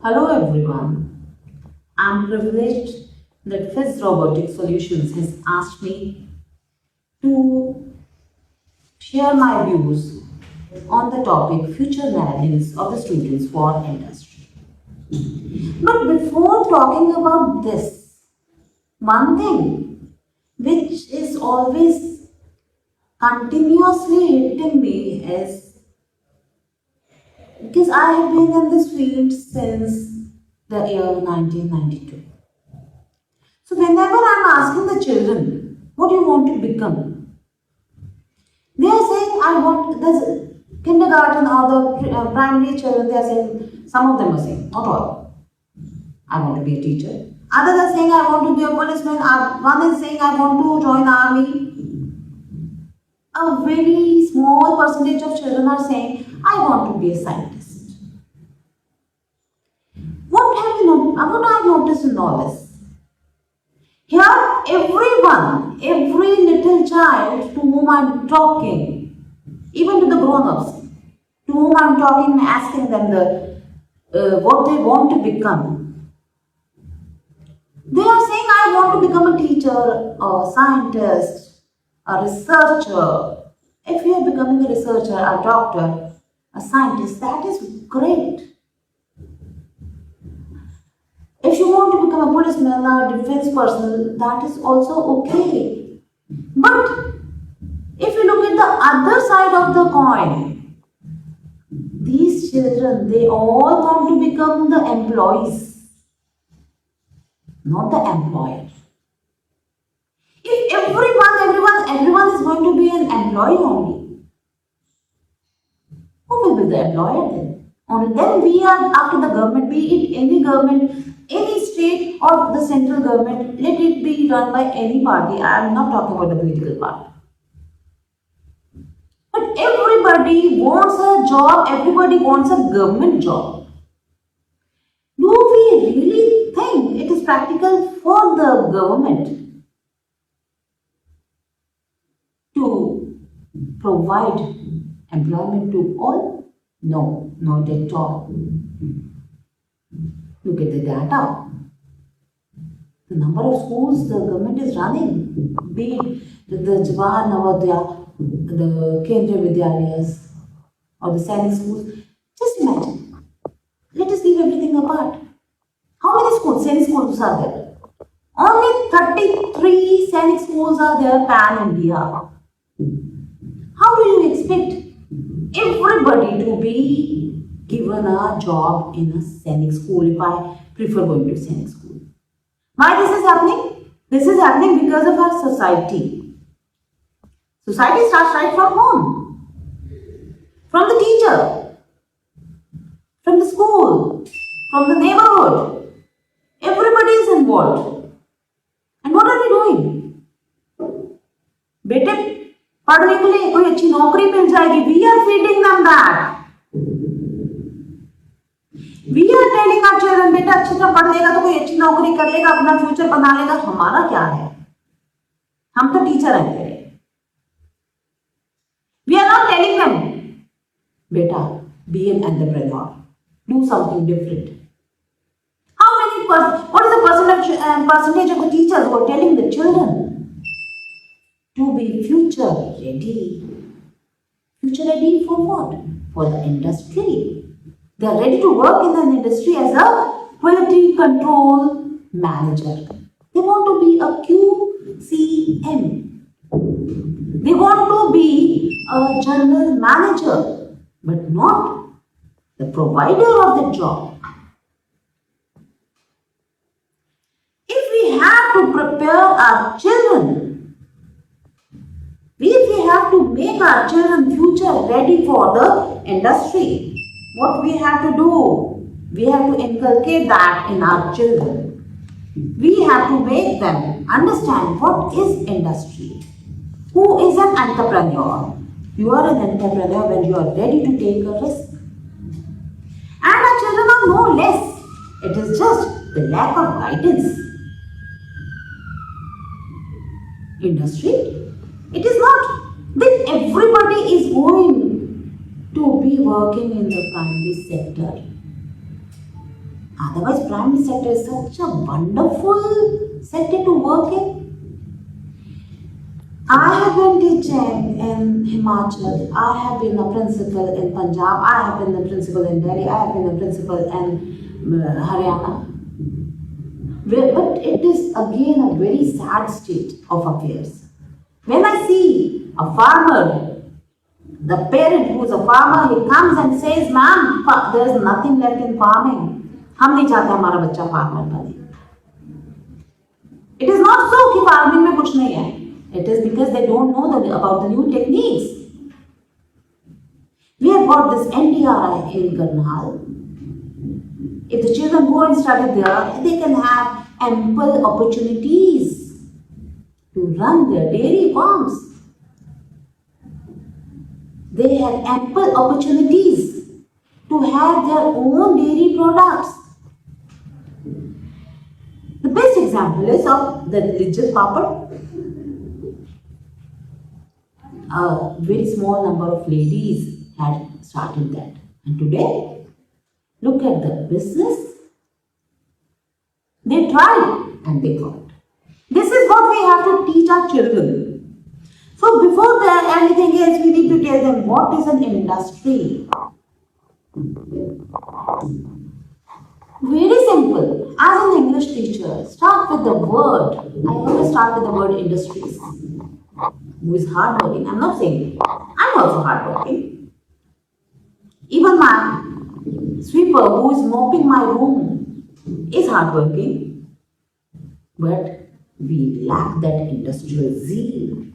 Hello everyone. I'm privileged that FIZ Robotic Solutions has asked me to share my views on the topic future readiness of the students for industry. But before talking about this, one thing which is always continuously hitting me is because I have been in this field since the year 1992. So whenever I'm asking the children, what do you want to become? They are saying, I want, the kindergarten or the primary children, they are saying, some of them are saying, not all, I want to be a teacher. Others are saying, I want to be a policeman. One is saying, I want to join army. A very small percentage of children are saying, I want to be a scientist. What I noticed in all this? Here, every little child to whom I'm talking, even to the grown-ups, to whom I'm talking and asking them what they want to become, they are saying, I want to become a teacher, a scientist, a researcher. If you are becoming a researcher, a doctor, a scientist, that is great. If you want to become a policeman or a defense personnel, that is also okay. But if you look at the other side of the coin, these children, they all want to become the employees, not the employer. If everyone is going to be an employee only, who will be the employer then? Only then we are after the government, be it any government, any state or the central government, let it be run by any party. I am not talking about the political party. But everybody wants a job, everybody wants a government job. Do we really think it is practical for the government to provide employment to all? No, not at all. Look at the data. The number of schools the government is running, be it the Jawahar Navodaya, the Kendriya Vidyalayas, or the Sainik schools. Just imagine. Let us leave everything apart. How many schools, Sainik schools are there? Only 33 Sainik schools are there pan-India. How do you expect everybody to be given a job in a Sainik school if I prefer going to Sainik school? Why this is happening? This is happening because of our society. Society starts right from home, from the teacher, from the school, from the neighborhood. Everybody is involved. And what are we doing? बेटे पढ़ने के लिए कोई अच्छी नौकरी मिल जाएगी. We are feeding them that. We are telling our children, बेटा अच्छी तरह पढ़ लेगा तो कोई अच्छी नौकरी कर लेगा, अपना फ्यूचर बना लेगा. हमारा क्या है? हम तो टीचर हैं तेरे. We are not telling them, बेटा be an entrepreneur, do something different. What is the percentage of the teachers who are telling the children to be future ready? Future ready for what? For the industry. They are ready to work in an industry as a quality control manager. They want to be a QCM. They want to be a general manager, but not the provider of the job. If we have to prepare our children, if we have to make our children future ready for the industry, what we have to do? We have to inculcate that in our children. We have to make them understand what is industry. Who is an entrepreneur? You are an entrepreneur when you are ready to take a risk. And our children are no less. It is just the lack of guidance. Industry, it is not that everybody is going to be working in the primary sector. Otherwise, primary sector is such a wonderful sector to work in. I have been teaching in Himachal, I have been a principal in Punjab, I have been a principal in Delhi, I have been a principal in Haryana. But it is again a very sad state of affairs. When I see a farmer, the parent who is a farmer, he comes and says, "Ma'am, there is nothing left in farming. हम नहीं चाहते हमारा बच्चा farmer बने." It is not so कि farming में कुछ नहीं है. It is because they don't know about the new techniques. We have got this NDRI in Karnal. If the children go and study there, they can have ample opportunities to run their dairy farms. They have ample opportunities to have their own dairy products. The best example is of the religious papad. A very small number of ladies had started that. And today, look at the business. They tried and they got. This is what we have to teach our children. So before anything else, we need to tell them what is an industry. Very simple. As an English teacher, start with the word. I always start with the word industries. Who is hardworking? I'm not saying I'm also hardworking. Even my sweeper who is mopping my room is hardworking. But we lack that industrial zeal.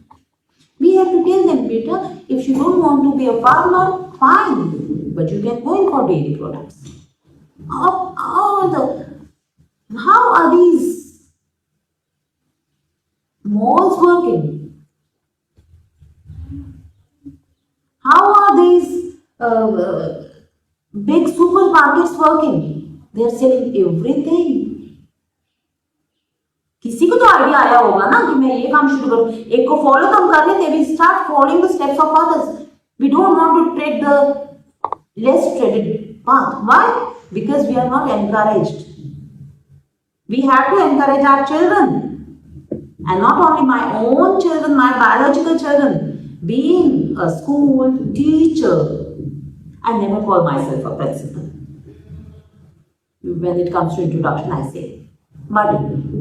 We have to tell them, beta, if you don't want to be a farmer, fine, but you can go in for dairy products. How are these malls working? How are these big supermarkets working? They are selling everything. किसी को तो idea आया होगा ना कि मैं ये काम शुरू करूं. एक को फॉलो तो हम कर लेते. We start following the steps of others. We don't want to tread the less treaded path. Why? Because we are not encouraged. We have to encourage our children, and not only my own children, my biological children. Being a school teacher, I never call myself a principal. When it comes to introduction, I say, but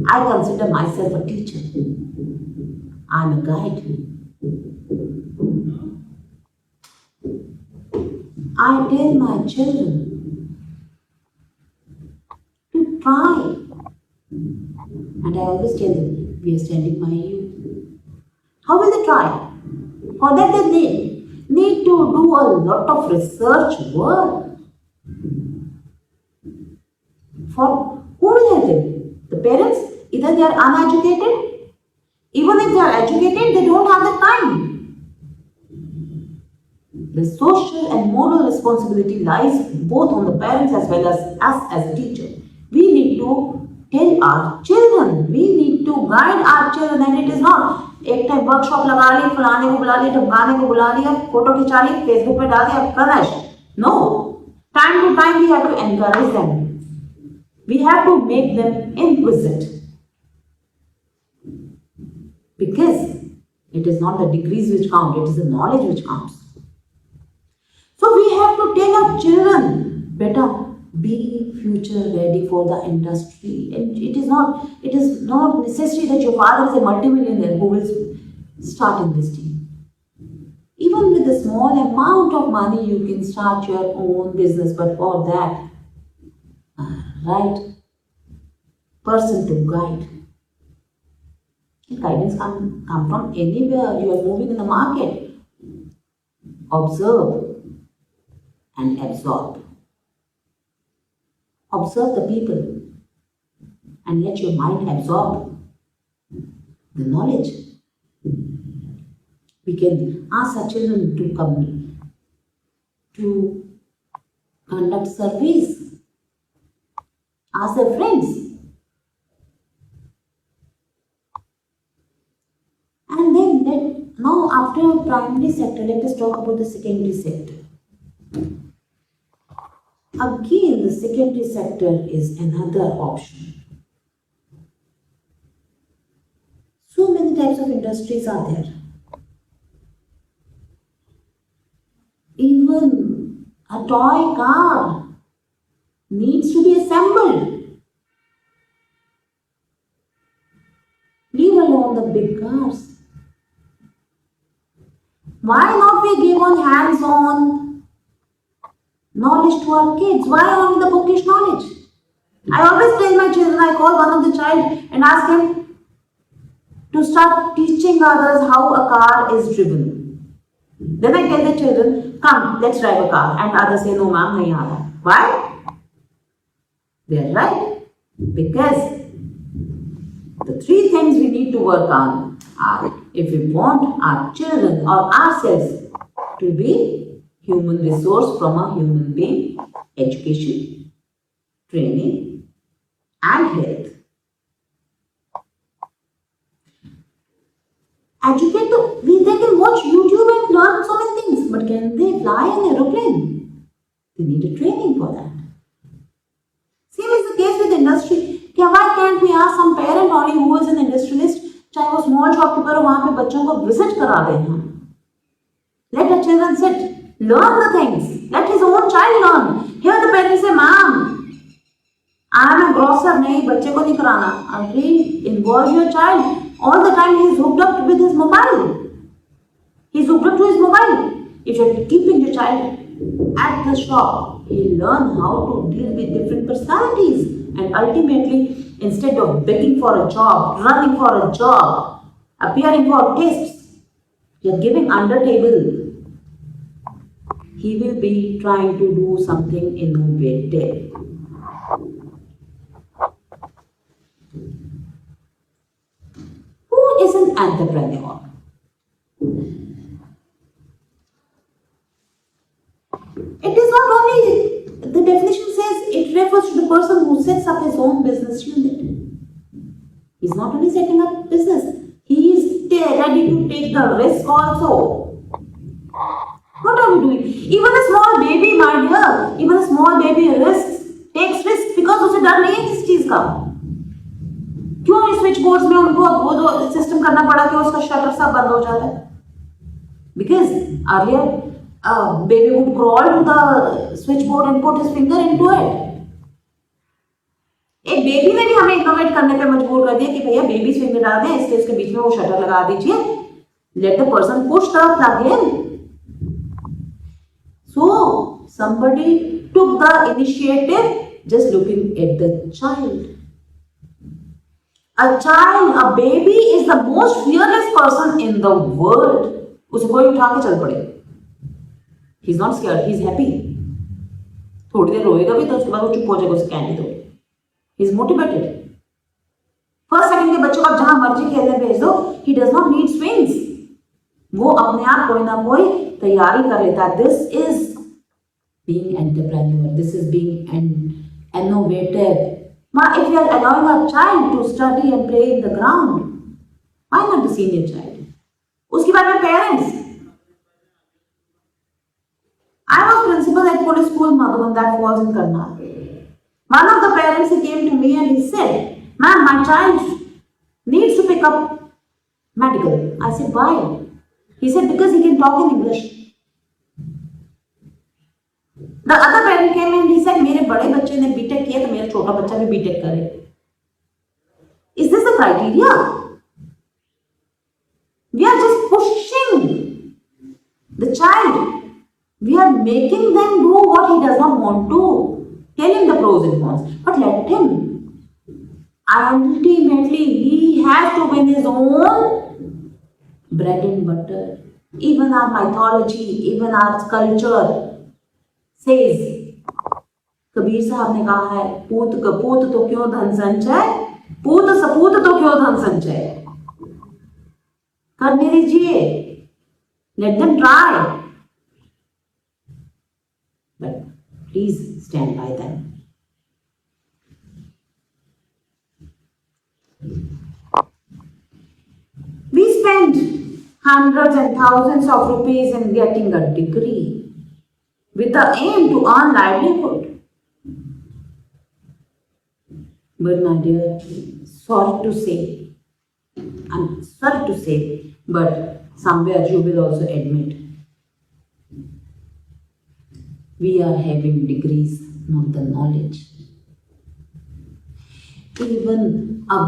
I consider myself a teacher. I'm a guide. I tell my children to try. And I always tell them, we are standing by you. How will they try? For that they need to do a lot of research work. For who will help them? The parents? Either they are uneducated. Even if they are educated, they don't have the time. The social and moral responsibility lies both on the parents as well as us as a teacher. We need to tell our children. We need to guide our children, and it is not एक time workshop लगा ली, फलाने को बुला लिया, ढमकाने को बुला लिया, photo खिंचा ली, फेसबुक पे डाल दिया, finish. No. Time to time we have to encourage them. We have to make them inquisitive. Because it is not the degrees which count, it is the knowledge which counts. So we have to tell our children, better be future ready for the industry. And it is not necessary that your father is a multimillionaire who will start investing. Even with a small amount of money, you can start your own business, but for that, right person to guide. Guidance can come from anywhere. You are moving in the market. Observe and absorb. Observe the people. and let your mind absorb the knowledge. We can ask our children to come to conduct surveys, ask their friends, and then now after primary sector, let us talk about the secondary sector. Again, the secondary sector is another option. So many types of industries are there. Even a toy car needs to be assembled. Leave alone the big cars. Why not we give on hands-on knowledge to our kids? Why only the bookish knowledge? I always tell my children, I call one of the child and ask him to start teaching others how a car is driven. Then I tell the children, come, let's drive a car. And others say, no ma'am, nahi aata. Why? They are right. Because the three things we need to work on are, if we want our children or ourselves to be human resource from a human being, education, training, and health. Educate they can watch YouTube and learn so many things, but can they fly an aeroplane? They need a training for that. Same is the case with industry. Why can't we ask some parent only who is an industrialist, चाहे वो small shopkeeper हो, वहाँ पे बच्चों को visit करा दें हम. Let the children sit, learn the things. Let his own child learn. Here the parents say, ma'am, I am a grocer, नहीं बच्चे को नहीं कराना. Okay, involve your child. All the time he is hooked up with his mobile. He is hooked up to his mobile. If you are keeping your child at the shop, he will learn how to deal with different personalities. And ultimately, instead of begging for a job, running for a job, appearing for tests, you are giving under table. He will be trying to do something innovative. Who is an entrepreneur? It is not only, the definition says it refers to the person who sets up his own business unit. He is not only setting up business, he is ready to take the risk also. What are we doing? Even a small baby, my dear, even a small baby takes risks because उसे डर नहीं है किस चीज का. क्यों इस switch boards में उनको वो जो सिस्टम करना पड़ा कि उसका शटर सब बंद हो जाता है? Because earlier baby would crawl to the switchboard and put his finger into it. एक बेबी ने भी हमें इनोवेट करने पे मजबूर कर दिया कि भैया बेबी फिंगर डाल दें, इसलिए उसके बीच में वो शटर लगा दीजिए. Let the person push the plug in. So somebody took the initiative just looking at the child. A child, a baby is the most fearless person in the world. उसे कोई उठा के चल पड़े. He's not scared, he's happy. थोड़ी देर रोएगा भी तो उसके बाद वो चुप हो जाएगा, उसे कैंडी दो. He's motivated. फर्स्ट सेकंड के बच्चों को आप जहां मर्जी खेलने भेज दो, he does not need swings. वो अपने आप कोई ना कोई तैयारी कर लेता है. This is being entrepreneur. This is being innovative. Now, if you are allowing a child to study and play in the ground, why not the senior child? उसके बाद में parents. I was principal at Police School Madhuban that falls in Karnal. One of the parents, he came to me and he said, ma'am, my child needs to pick up medical. I said, why? He said, because he can talk in English. The other parent came and he said, मेरे बड़े बच्चे ने BTech किया तो मेरा छोटा बच्चा भी बीटेक करे. Is this the criteria? We are just pushing the child. We are making them do what he does not want to. Tell him the pros and cons, but let him. Ultimately, he has to win his own bread and butter. Even our mythology, even our culture says, Kabir साहब ने कहा है, पूत कपूत तो क्यों धन संचय, पूत सपूत तो क्यों धन संचय, करने दीजिए, let them try, but please stand by them. We spend hundreds and thousands of rupees in getting a degree with the aim to earn livelihood. But my dear, I'm sorry to say, but somewhere you will also admit, we are having degrees, not the knowledge. Even a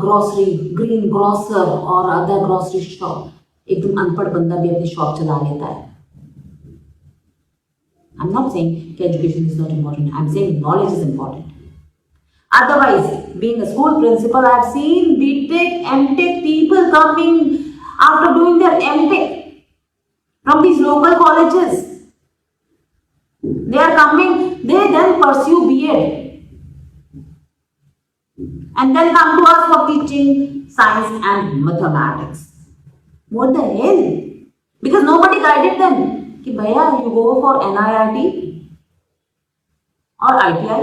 green grocer or other grocery shop, एकदम अनपढ़ बंदा भी अपनी shop चला लेता है. I'm not saying education is not important. I'm saying knowledge is important. Otherwise, being a school principal, I've seen BTech, MTech people coming after doing their MTech from these local colleges. They are coming, they then pursue BEd and then come to us for teaching science and mathematics. What the hell? Because nobody guided them. Ki bhaiya, you go for NIIT or ITI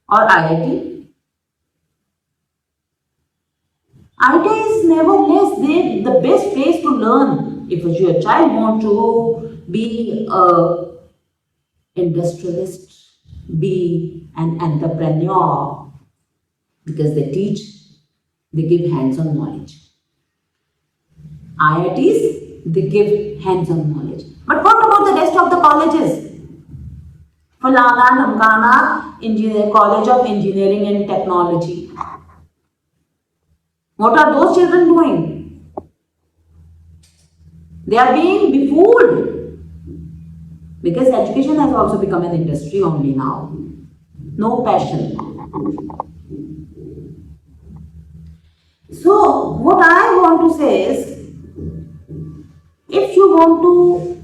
or IIT. IIT is nevertheless the best place to learn. If your child wants to be a industrialist, be an entrepreneur, because they give hands-on knowledge. IITs, they give hands-on knowledge. But what about the rest of the colleges? Fulana, Namkana, College of Engineering and Technology. What are those children doing? They are being befooled. Because education has also become an industry only now. No passion. So, what I want to say is, if you want to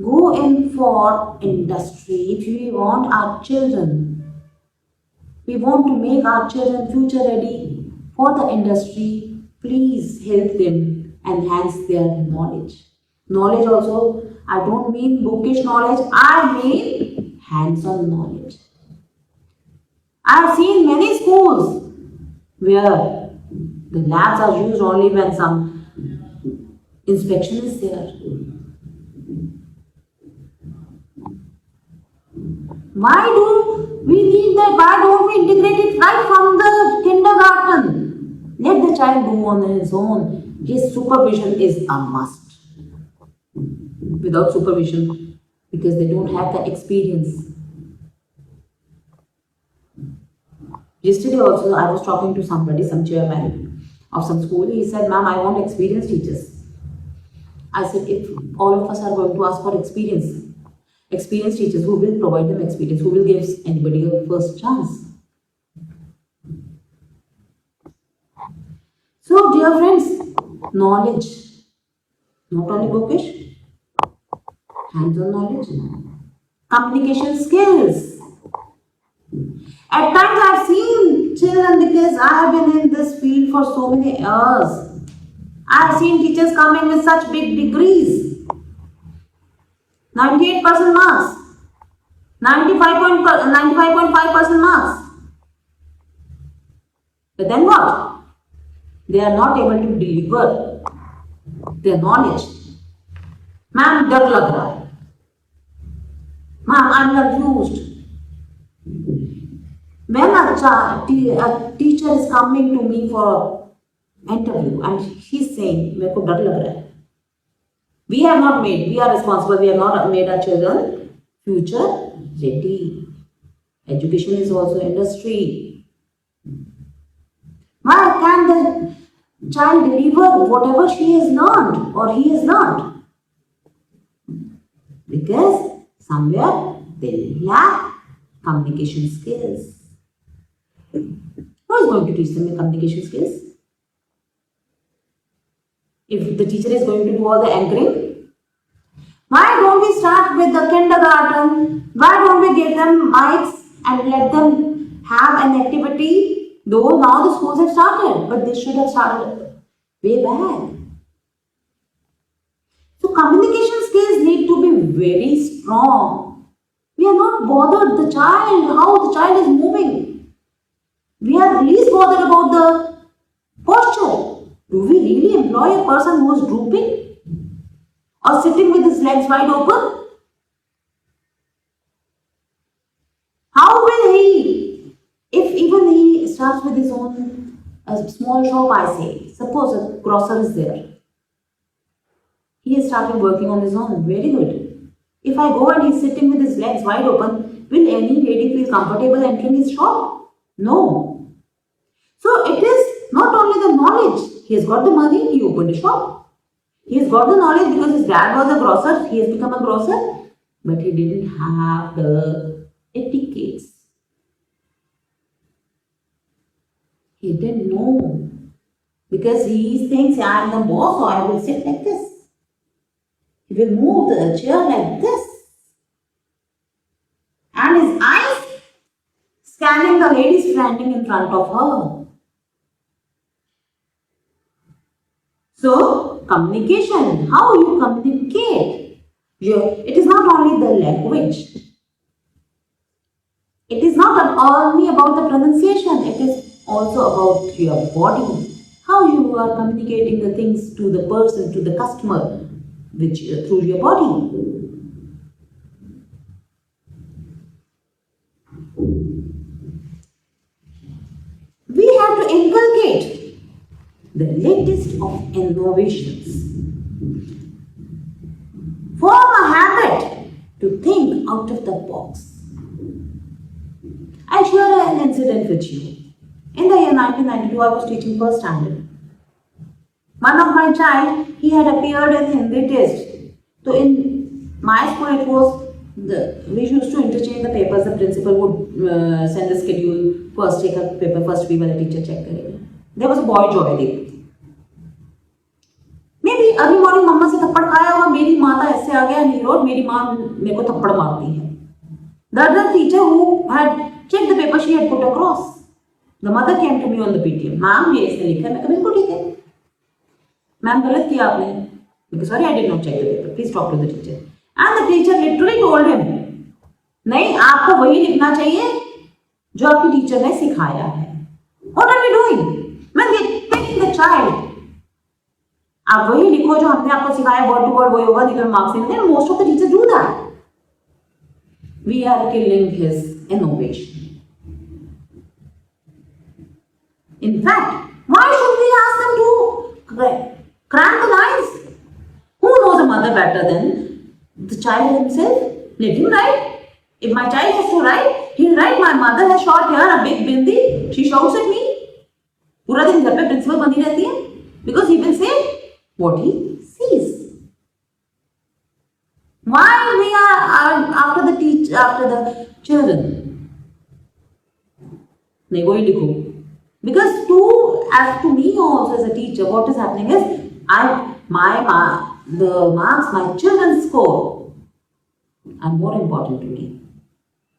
go in for industry, if we want our children, we want to make our children future ready for the industry, please help them enhance their knowledge. Knowledge also, I don't mean bookish knowledge, I mean hands-on knowledge. I have seen many schools where the labs are used only when some inspection is there. Why do we need that? Why don't we integrate it right from the kindergarten? Let the child do on his own. Yes, supervision is a must. Without supervision, because they don't have the experience. Yesterday also, I was talking to somebody, some chairman of some school. He said, "Ma'am, I want experienced teachers." I said, if all of us are going to ask for experienced teachers, who will provide them experience? Who will give anybody a first chance? So, dear friends, knowledge, not only bookish, hands-on knowledge, communication skills. At times I have seen children, because I have been in this field for so many years. I have seen teachers coming with such big degrees. 98% marks. 95.5% marks. But then what? They are not able to deliver their knowledge. Ma'am, डर लग रहा है. Ma'am, I'm confused. When a teacher is coming to me for an interview and he's saying, मेरे को डर लग रहा है. We are responsible, we have not made our children future ready. Education is also industry. Why can't the child deliver whatever she has learned or he has learned? Because somewhere they lack communication skills. Who is going to teach them the communication skills? If the teacher is going to do all the anchoring, why don't we start with the kindergarten? Why don't we give them mics and let them have an activity Though now the schools have started, but they should have started way back. So communication skills need to be very strong. We are not bothered how the child is moving. We are least bothered about the posture. Do we really employ a person who is drooping or sitting with his legs wide open? How will he, if even he starts with his own a small shop, I say, suppose a grocer is there. He has started working on his own, very good. If I go and he's sitting with his legs wide open, will any lady feel comfortable entering his shop? No. So it is not only the knowledge. He has got the money, he opened a shop. He has got the knowledge because his dad was a grocer, he has become a grocer, but he didn't have the etiquettes. He didn't know. Because he thinks, I am the boss, so I will sit like this. He will move the chair like this. And his eyes scanning the lady standing in front of her. So, communication, how you communicate. It is not only the language. It is not only about the pronunciation. It is also about your body. How you are communicating the things to the person, to the customer, through your body. We have to inculcate the latest of innovations. Form a habit to think out of the box. I'll share an incident with you. In the year 1992, I was teaching first standard. One of my child, he had appeared in Hindi test. So in my school, it was we used to interchange the papers. The principal would send the schedule. First take a paper, first we will teacher check karega. There was a boy Joydeep. Maybe early morning मम्मा से थप्पड़ खाया होगा. मेरी माता ऐसे आ गया and he wrote, मेरी माँ मेरे को थप्पड़ मारती है. The other teacher who had checked the paper, she had put across. The mother came to me on the PTM. Ma'am, ये इसने लिखा है. मैं कहा बिल्कुल ठीक है. मैम गलत किया आपने. Because sorry, I did not check the paper. Please talk to the teacher. And the teacher literally told him, नहीं आपको वही लिखना चाहिए जो आपकी टीचर ने सिखाया है. What are we doing? When we are taking the child, आप वही लिखो जो हमने आपको सिखाया. Word to word वही होगा. निकल मार्क्स नहीं देंगे. Most of the teachers do that. We are killing his innovation. In fact, why should we ask them to cram the lines? Who knows a mother better than the child himself? Let him write. If my child has to write, he'll write, my mother has short hair, a big bindi, she shouts at me. पूरा दिन घर पे principal बनी रहती है. Because he will say what he sees. Why we are after the children? नहीं वही लिखो. Because to me also as a teacher, what is happening is the marks my children score are more important to me.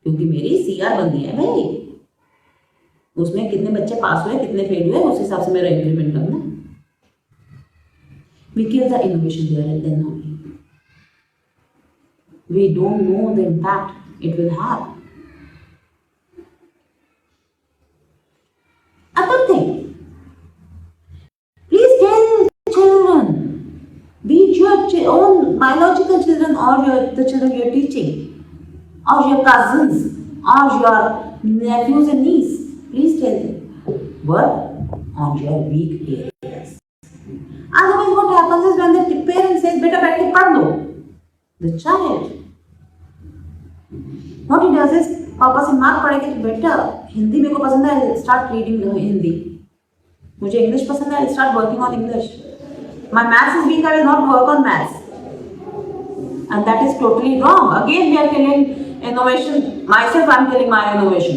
क्योंकि मेरी CR बंदी है भाई. उसमें कितने बच्चे पास हुए, कितने फेल हुए, उस हिसाब से मेरा इंक्रीमेंट करना. We kill the innovation there and then only. We don't know the impact it will have. Other thing, please tell children, be it your own biological children or the children you are teaching, or your cousins, or your nephews and nieces, please tell them, work on your weak areas. Otherwise what happens is when the parent says, beta baith ke padh lo, the child, what he does is, पापा से मार पड़ेगी तो बेटा हिंदी मेरे को पसंद है, I'll start reading हिंदी. मुझे इंग्लिश पसंद है, I'll start working on English. My maths is weak, I will not work on maths. And that is totally wrong. Again we are killing innovation. Myself I am killing my innovation.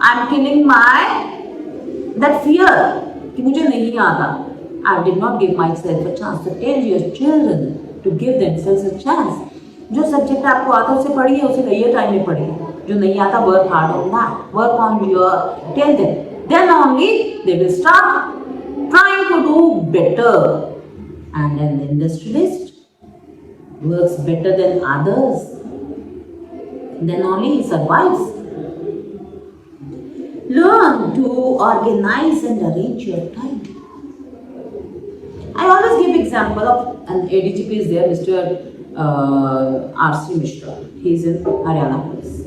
I am killing that fear कि मुझे नहीं आता. I did not give myself a chance. So tell your children to give themselves a chance. जो subject आपको आता है उसे पढ़िए, उसे लेयर टाइम में पढ़िए. जो नहीं आता, work hard on that. Work on your, tell them Then only they will start trying to do better. And an industrialist works better than others, then only he survives. Learn to organize and arrange your time. I always give example of an ADGP is there, Mr. R.C. Mishra. He is in Haryana Police.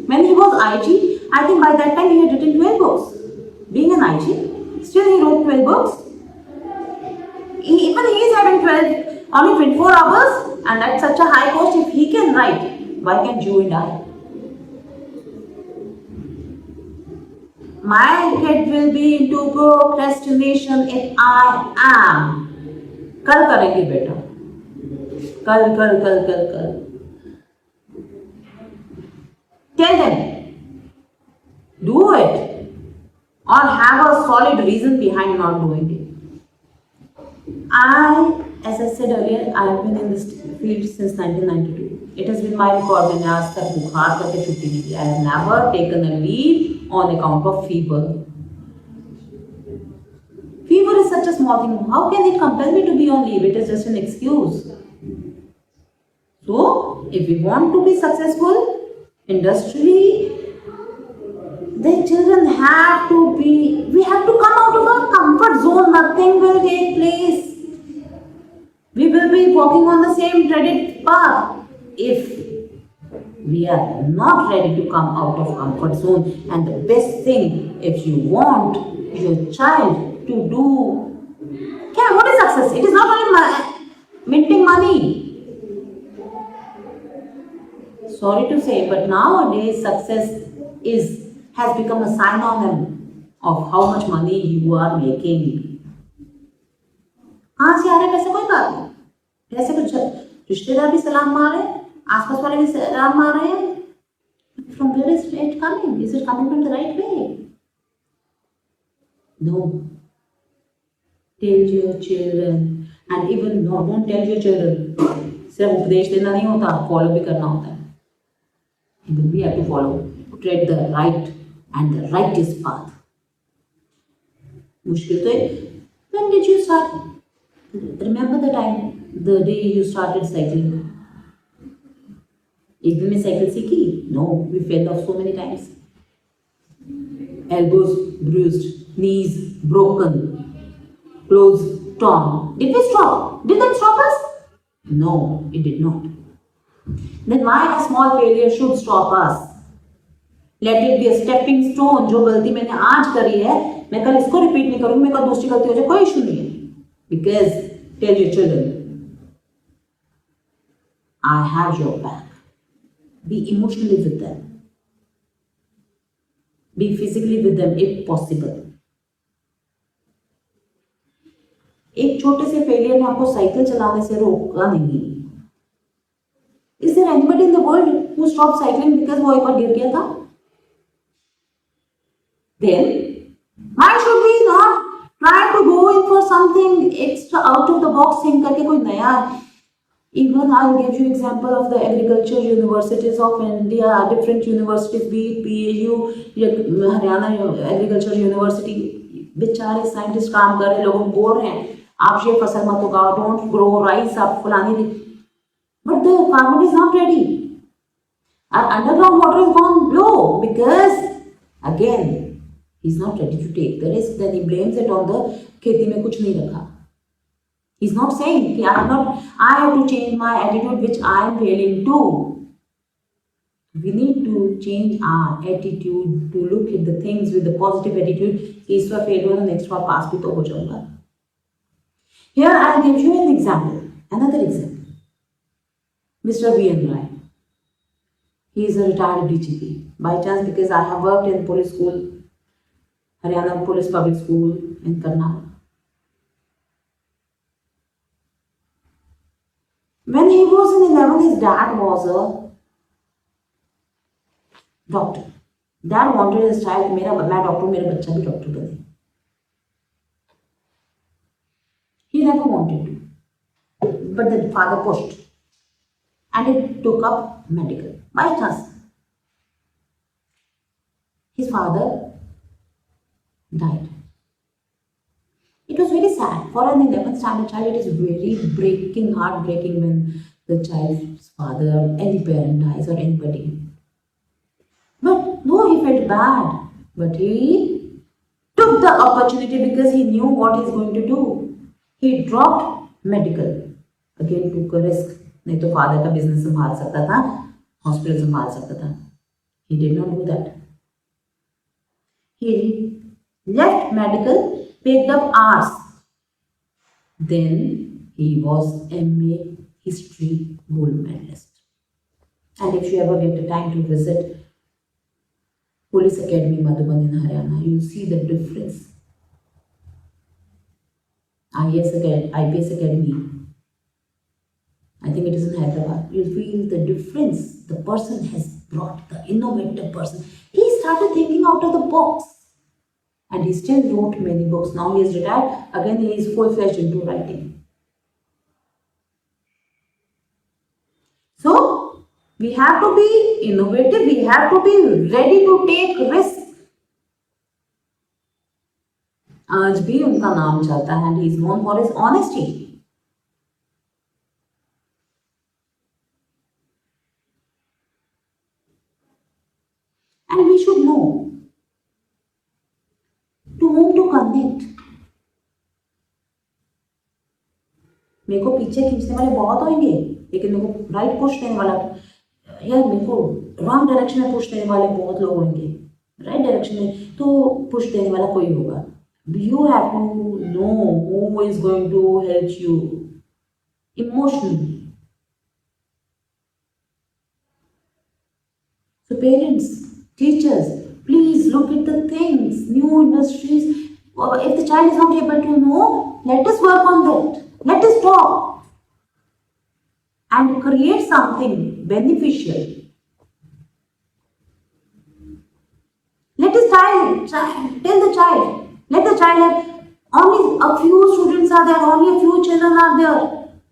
When he was IG, I think by that time he had written 12 books. Being an IG, still he wrote 12 books. Even he is having 12, only 24 hours, and at such a high cost, if he can write, why can't you and I? My kid will be into procrastination if I am. कल करेंगे बेटा. कल. Tell them, do it, or have a solid reason behind not doing it. As I said earlier, I have been in this field since 1992. It has been my record मैंने आज तक बुखार करके छुट्टी नहीं ली. I have never taken a leave on account of fever. Fever is such a small thing. How can it compel me to be on leave? It is just an excuse. So, if we want to be successful industrially, the children have to be, we have to come out of our comfort zone. Nothing will take place. We will be walking on the same dreaded path if we are not ready to come out of comfort zone. And the best thing, if you want your child to do, what is success? It is not only minting money. Sorry to say, but nowadays success has become a synonym of how much money you are making. कहाँ से आ रहे पैसे? कोई बात नहीं. पैसे कुछ रिश्तेदार भी सलाम मार रहे हैं, आसपास वाले भी सलाम मार रहे हैं. From where is it coming? Is it coming from the right way? No. Tell your children, and even no, don't tell your children. सिर्फ उपदेश देना नहीं होता, follow भी करना होता है. Even we have to follow, tread the right and the righteous path. मुश्किल तो है. When did you start? Remember the day you started cycling? एक दिन में साइकिल सीखी? No, we fell off so many times. Elbows bruised, knees broken, clothes torn. Did we stop? Did that stop us? No, it did not. Then why a small failure should stop us? Let it be a stepping stone. जो गलती मैंने आज करी है, मैं कल इसको repeat नहीं करूँगी. मैं कल दूसरी गलती हो जाए, कोई इशू नहीं है. Because tell your children, I have your back. Be emotionally with them. Be physically with them if possible. एक छोटे से फेलियर ने आपको साइकिल चलाने से रोका नहीं. Is there anybody in the world who stopped cycling because वो एक बार गिर गया था? Then why should we not try to go in for something extra out of the box thing करके कोई नया? Even I'll give you example of the agriculture universities of India, different universities, be it PAU, Haryana agriculture university. बेचारे scientist काम कर रहे, लोगों को बोल रहे हैं आप ये फसल मत उगाओ, don't grow rice, आप फलानी. But the farmer is not ready. Our underground water is gone low because again he's not ready to take the risk. Then he blames it on the खेती में कुछ नहीं रखा. He's not saying I have to change my attitude which I am failing to. We need to change our attitude to look at the things with the positive attitude. इस बार fail हुआ, next बार pass भी तो हो जाऊंगा. Here I'll give you an example, another example. Mr. V.N. Rai. He is a retired DGP. By chance, because I have worked in police school, Haryana Police Public School in Karnal. When he was in 11th, his dad was a doctor. Dad wanted his child, मैं doctor, मेरा बच्चा भी doctor बने. He never wanted to, but the father pushed. And it took up medical. By chance, his father died. It was very sad. For an 11th standard child, it is very breaking, heartbreaking when the child's father or any parent dies or anybody. But no, he felt bad. But he took the opportunity because he knew what he's going to do. He dropped medical. Again, took a risk. नहीं तो father का business संभाल सकता था, hospital संभाल सकता था. He did not do that. He left medical, picked up arts. Then he was MA History Gold Medalist. And if you ever get the time to visit Police Academy Madhuban in Haryana, you will see the difference. IPS Academy, I think it is in Hyderabad. You will feel the difference. The person has brought the innovative person. He started thinking out of the box. And he still wrote many books. Now he is retired. Again, he is full-fledged into writing. So, we have to be innovative. We have to be ready to take risks. आज भी उनका नाम चलता है and he is known for his honesty. And we should know to whom to connect. मेरे को पीछे खींचने वाले बहुत होंगे, लेकिन मेरे को राइट पुश देने वाला यार मेरे को रॉन्ग डायरेक्शन में पुश देने वाले बहुत लोग होंगे. राइट डायरेक्शन में तो पुश देने वाला कोई होगा. You have to know who is going to help you emotionally. So parents, teachers, please look at the things, new industries. If the child is not able to know, let us work on that. Let us talk and create something beneficial. Let us tell the child. Let the child have only a few students are there, only a few children are there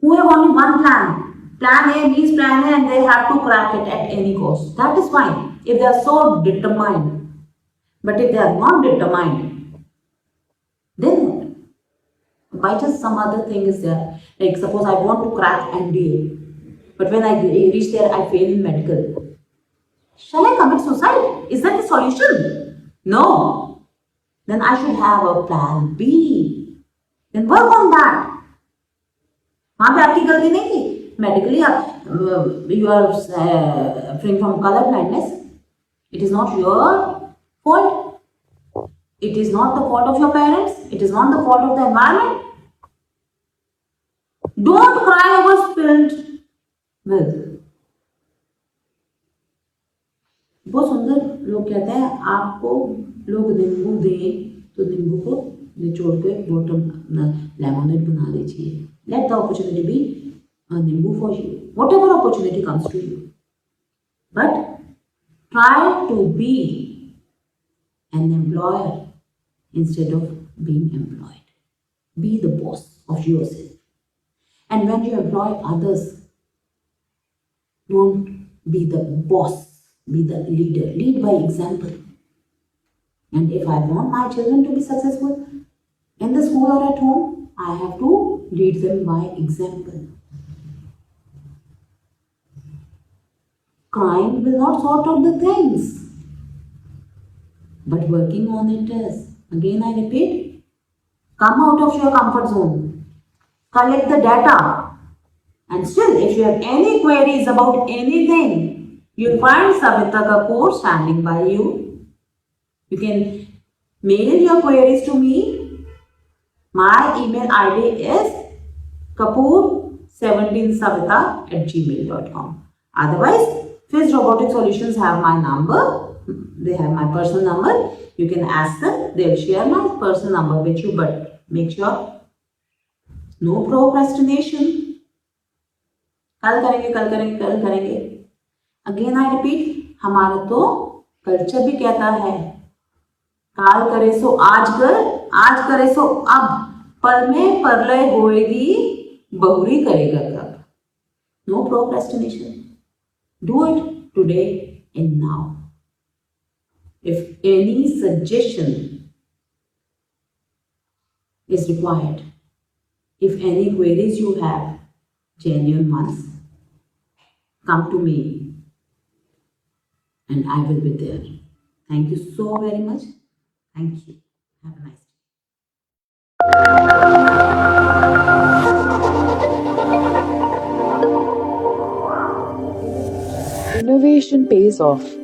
who have only one plan. Plan A means plan A and they have to crack it at any cost. That is fine if they are so determined. But if they are not determined, then by just some other thing is there. Like suppose I want to crack MBA, but when I reach there I fail in medical. Shall I commit suicide? Is that the solution? No. Then I should have a plan B. Then work on that. वहाँ पे आपकी गलती नहीं थी. Medically, you are suffering from color blindness. It is not your fault. It is not the fault of your parents. It is not the fault of the environment. Don't cry over spilled milk. बहुत सुंदर लोग कहते हैं आपको लोग नींबू दें तो नींबू को निचोड़ के बॉटम लेमोनेड बना लीजिए. Let the opportunity be a nimbu for you. Whatever opportunity comes to you. But try to be an employer instead of being employed. Be the boss of yourself. And when you employ others, don't be the boss. Be the leader. Lead by example. And if I want my children to be successful in the school or at home, I have to lead them by example. Crying will not sort out the things, but working on it is. Again I repeat, come out of your comfort zone. Collect the data. And still, if you have any queries about anything, you'll find Savita Kapoor standing by you. You can mail your queries to me. My email ID is kapoor17savita@gmail.com. Otherwise, Fizz Robotic Solutions have my number. They have my personal number. You can ask them. They'll share my personal number with you. But make sure no procrastination. कल करेंगे. Again I repeat, हमारा तो culture भी कहता है काल करे सो आज कर, आज करे सो अब, पल में परलय होएगी, बहुरी करेगा कब. No procrastination. Do it today and now. If any suggestion is required. If any queries you have, genuine ones, come to me and I will be there. Thank you so very much. Thank you. Have a nice day. Innovation pays off.